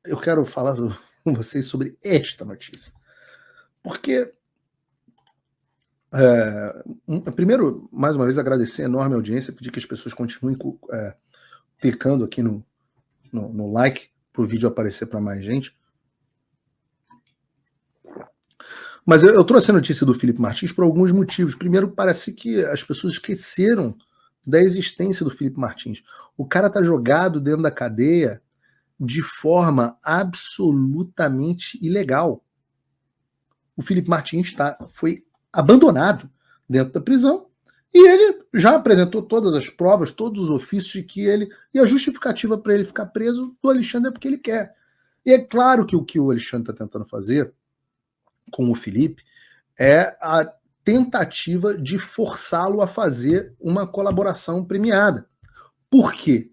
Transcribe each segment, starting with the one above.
eu quero falar com vocês sobre esta notícia. Porque, primeiro, mais uma vez, agradecer a enorme audiência, pedir que as pessoas continuem clicando aqui no like, para o vídeo aparecer para mais gente. Mas eu trouxe a notícia do Felipe Martins por alguns motivos. Primeiro, parece que as pessoas esqueceram da existência do Felipe Martins. O cara tá jogado dentro da cadeia de forma absolutamente ilegal. O Felipe Martins foi abandonado dentro da prisão e ele já apresentou todas as provas, todos os ofícios de que ele... E a justificativa para ele ficar preso do Alexandre é porque ele quer. E é claro que o que o Alexandre está tentando fazer com o Felipe é a tentativa de forçá-lo a fazer uma colaboração premiada. Por quê?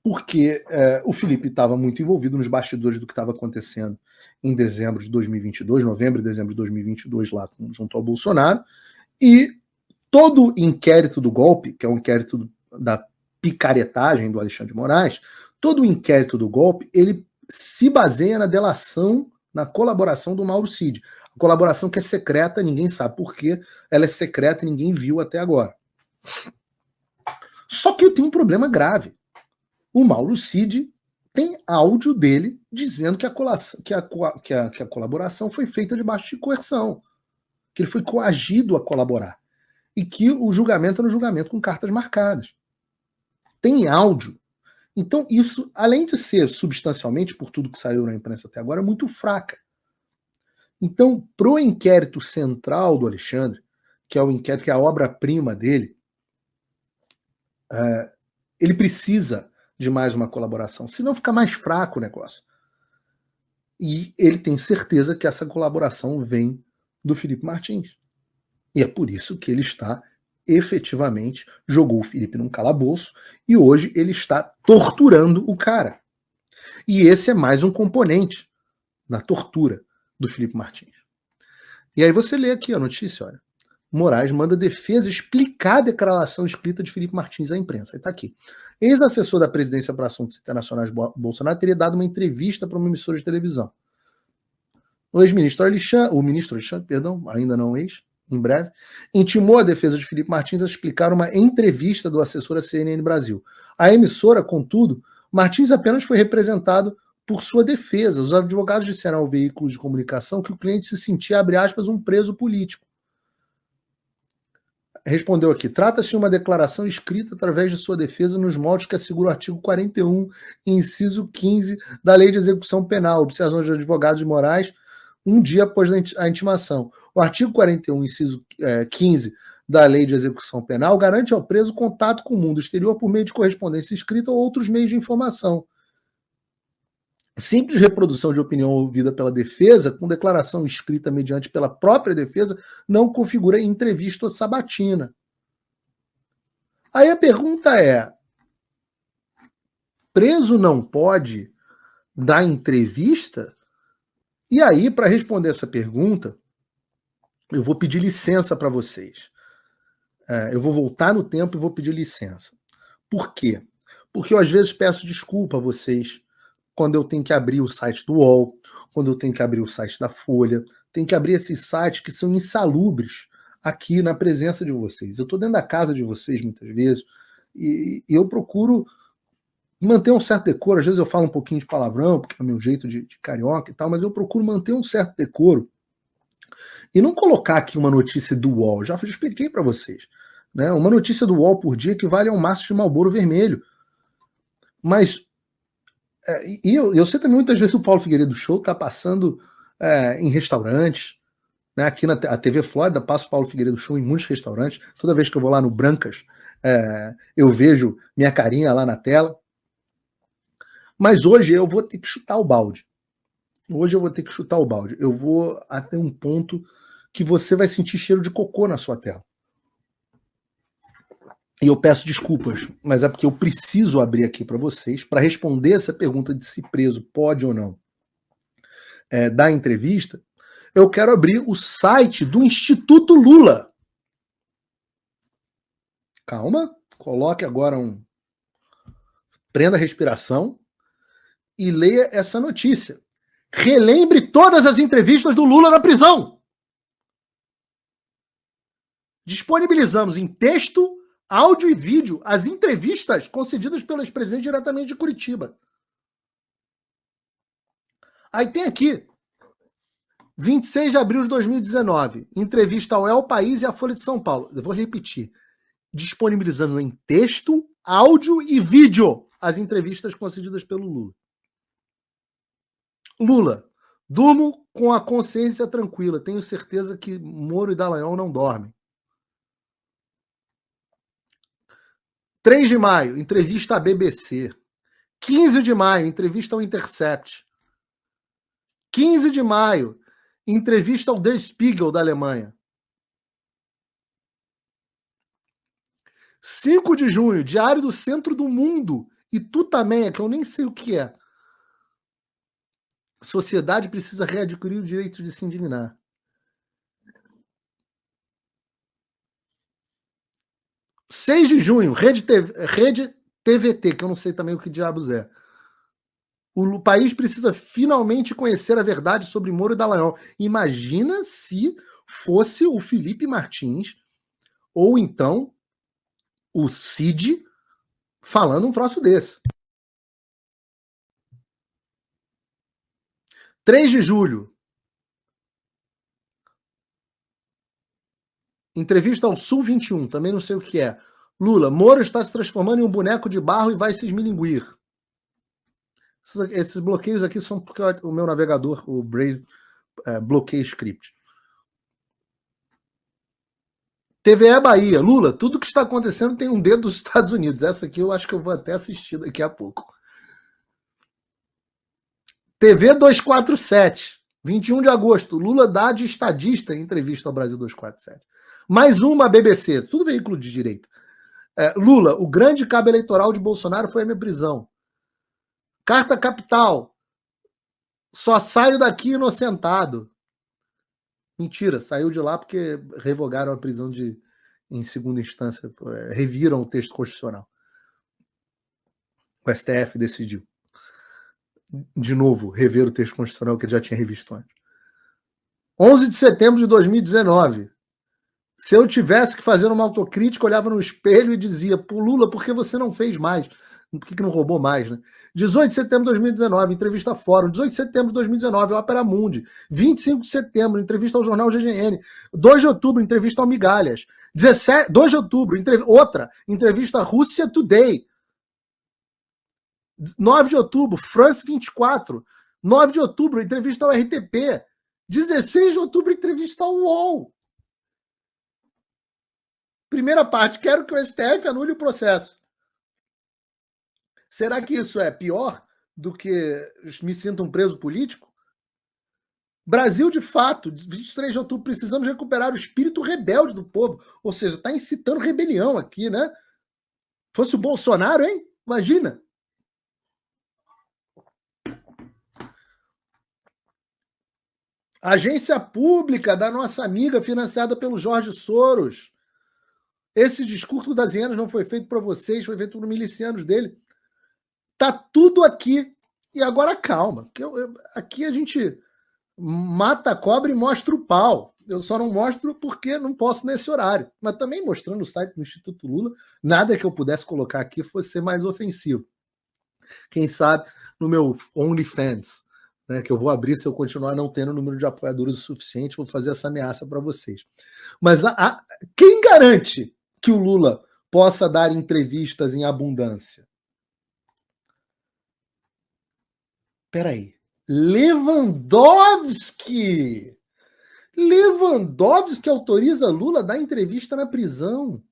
Porque o Felipe estava muito envolvido nos bastidores do que estava acontecendo em dezembro de 2022, novembro e dezembro de 2022, lá junto ao Bolsonaro, e todo inquérito do golpe, que é um inquérito da picaretagem do Alexandre de Moraes, todo o inquérito do golpe, ele se baseia na delação, na colaboração do Mauro Cid. A colaboração que é secreta, ninguém sabe por quê, ela é secreta e ninguém viu até agora. Só que tem um problema grave. O Mauro Cid tem áudio dele dizendo que a colaboração foi feita debaixo de coerção, que ele foi coagido a colaborar e que o julgamento era um julgamento com cartas marcadas. Tem áudio. Então isso, além de ser substancialmente, por tudo que saiu na imprensa até agora, é muito fraca. Então, pro inquérito central do Alexandre, que é o inquérito que é a obra-prima dele, ele precisa de mais uma colaboração, senão fica mais fraco o negócio. E ele tem certeza que essa colaboração vem do Felipe Martins. E é por isso que ele está efetivamente, jogou o Felipe num calabouço e hoje ele está torturando o cara. E esse é mais um componente na tortura do Felipe Martins. E aí você lê aqui a notícia, olha. Moraes manda defesa explicar a declaração escrita de Felipe Martins à imprensa. Está aqui. Ex-assessor da presidência para assuntos internacionais Bolsonaro teria dado uma entrevista para uma emissora de televisão. O ministro Alexandre, ainda não ex, em breve, intimou a defesa de Felipe Martins a explicar uma entrevista do assessor à CNN Brasil. A emissora, contudo, Martins apenas foi representado por sua defesa. Os advogados disseram ao veículo de comunicação que o cliente se sentia, abre aspas, um preso político. Respondeu aqui, trata-se de uma declaração escrita através de sua defesa nos moldes que assegura o artigo 41, inciso 15 da Lei de Execução Penal, observações de advogados de Moraes, um dia após a intimação. O artigo 41, inciso 15 da Lei de Execução Penal garante ao preso contato com o mundo exterior por meio de correspondência escrita ou outros meios de informação. Simples reprodução de opinião ouvida pela defesa, com declaração escrita mediante pela própria defesa, não configura entrevista ou sabatina. Aí a pergunta é, preso não pode dar entrevista? E aí, para responder essa pergunta, eu vou pedir licença para vocês. Eu vou voltar no tempo e vou pedir licença. Por quê? Porque eu às vezes peço desculpa a vocês quando eu tenho que abrir o site do UOL, quando eu tenho que abrir o site da Folha, tenho que abrir esses sites que são insalubres aqui na presença de vocês. Eu estou dentro da casa de vocês muitas vezes e eu procuro manter um certo decoro. Às vezes eu falo um pouquinho de palavrão, porque é o meu jeito de carioca e tal, mas eu procuro manter um certo decoro e não colocar aqui uma notícia do UOL. Já expliquei para vocês. Né? Uma notícia do UOL por dia equivale a um maço de Marlboro vermelho. Mas e eu sei também muitas vezes o Paulo Figueiredo Show está passando em restaurantes, né? Aqui na a TV Flórida passa o Paulo Figueiredo Show em muitos restaurantes. Toda vez que eu vou lá no Brancas, eu vejo minha carinha lá na tela. Mas hoje eu vou ter que chutar o balde. Eu vou até um ponto que você vai sentir cheiro de cocô na sua tela. E eu peço desculpas, mas é porque eu preciso abrir aqui para vocês, para responder essa pergunta de se preso pode ou não dar entrevista, eu quero abrir o site do Instituto Lula. Calma, coloque agora prenda a respiração e leia essa notícia. Relembre todas as entrevistas do Lula na prisão. Disponibilizamos em texto, áudio e vídeo as entrevistas concedidas pelo ex-presidente diretamente de Curitiba. Aí tem aqui, 26 de abril de 2019, entrevista ao El País e à Folha de São Paulo. Eu vou repetir. Disponibilizando em texto, áudio e vídeo as entrevistas concedidas pelo Lula. Lula, durmo com a consciência tranquila. Tenho certeza que Moro e Dallagnol não dormem. 3 de maio, entrevista à BBC. 15 de maio, entrevista ao Intercept. 15 de maio, entrevista ao Der Spiegel da Alemanha. 5 de junho, Diário do Centro do Mundo. E Tutamenha, que eu nem sei o que é. Sociedade precisa readquirir o direito de se indignar. 6 de junho, Rede TVT, que eu não sei também o que diabos é. O país precisa finalmente conhecer a verdade sobre Moro e Dallagnol. Imagina se fosse o Felipe Martins ou então o Cid falando um troço desse. 3 de julho. Entrevista ao Sul 21, também não sei o que é. Lula, Moro está se transformando em um boneco de barro e vai se esmilinguir. Esses bloqueios aqui são porque o meu navegador, o Brave, bloqueia script. TVE Bahia. Lula, tudo que está acontecendo tem um dedo dos Estados Unidos. Essa aqui eu acho que eu vou até assistir daqui a pouco. TV 247. 21 de agosto. Lula dá de estadista em entrevista ao Brasil 247. Mais uma BBC. Tudo veículo de direita. Lula, o grande cabo eleitoral de Bolsonaro foi a minha prisão. Carta Capital. Só saio daqui inocentado. Mentira, saiu de lá porque revogaram a prisão em segunda instância. Reviram o texto constitucional. O STF decidiu. De novo, rever o texto constitucional que ele já tinha revisto antes. 11 de setembro de 2019. Se eu tivesse que fazer uma autocrítica, olhava no espelho e dizia, pô, Lula, por que você não fez mais? Por que não roubou mais, né? 18 de setembro de 2019, entrevista Fórum. 18 de setembro de 2019, Ópera Mundi. 25 de setembro, entrevista ao jornal GGN. 2 de outubro, entrevista ao Migalhas. 2 de outubro, outra, entrevista Rússia Today. 9 de outubro, France 24. 9 de outubro, entrevista ao RTP. 16 de outubro, entrevista ao UOL. Primeira parte, quero que o STF anule o processo. Será que isso é pior do que me sinto um preso político? Brasil, de fato, 23 de outubro, precisamos recuperar o espírito rebelde do povo. Ou seja, está incitando rebelião aqui, né? Fosse o Bolsonaro, hein? Imagina. Agência pública da nossa amiga financiada pelo Jorge Soros. Esse discurso das hienas não foi feito para vocês, foi feito por milicianos dele. Tá tudo aqui. E agora calma. Aqui a gente mata a cobra e mostra o pau. Eu só não mostro porque não posso nesse horário. Mas também mostrando o site do Instituto Lula, nada que eu pudesse colocar aqui fosse ser mais ofensivo. Quem sabe no meu OnlyFans, né, que eu vou abrir se eu continuar não tendo número de apoiadores o suficiente, vou fazer essa ameaça para vocês. Mas quem garante que o Lula possa dar entrevistas em abundância? Peraí. Lewandowski autoriza Lula a dar entrevista na prisão.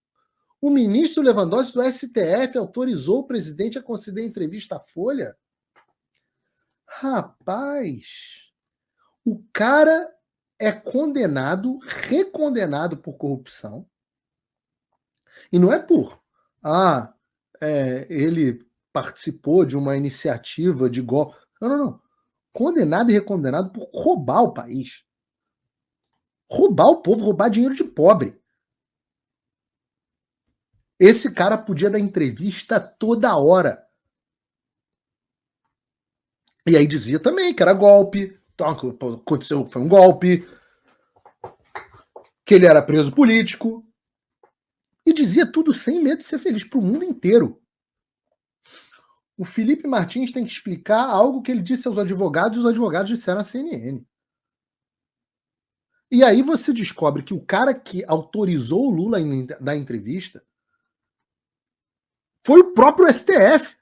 O ministro Lewandowski do STF autorizou o presidente a conceder entrevista à Folha? Rapaz, o cara é condenado, recondenado por corrupção. E não é por... ele participou de uma iniciativa de golpe. Não. Condenado e recondenado por roubar o país. Roubar o povo, roubar dinheiro de pobre. Esse cara podia dar entrevista toda hora. E aí dizia também que era golpe, aconteceu, foi um golpe, que ele era preso político. E dizia tudo sem medo de ser feliz para o mundo inteiro. O Felipe Martins tem que explicar algo que ele disse aos advogados e os advogados disseram à CNN. E aí você descobre que o cara que autorizou o Lula a dar entrevista foi o próprio STF.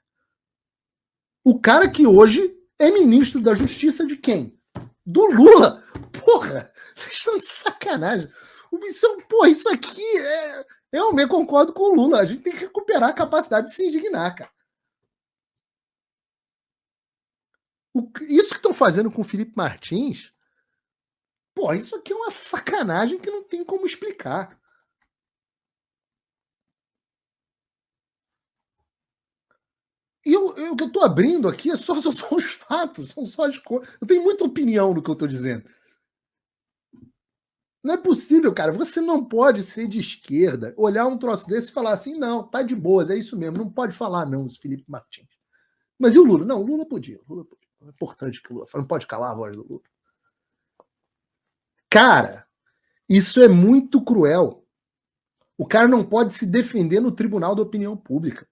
O cara que hoje é ministro da Justiça de quem? Do Lula. Porra, vocês estão de sacanagem. Porra, isso aqui é... Eu me concordo com o Lula. A gente tem que recuperar a capacidade de se indignar, cara. Isso que estão fazendo com o Felipe Martins, pô, isso aqui é uma sacanagem que não tem como explicar. E o que eu tô abrindo aqui são os fatos, são só as coisas. Eu tenho muita opinião no que eu tô dizendo. Não é possível, cara. Você não pode ser de esquerda, olhar um troço desse e falar assim, não, tá de boas, é isso mesmo. Não pode falar não, esse Felipe Martins. Mas e o Lula? Não, o Lula podia. O Lula podia. É importante que o Lula fale, não pode calar a voz do Lula. Cara, isso é muito cruel. O cara não pode se defender no tribunal da opinião pública.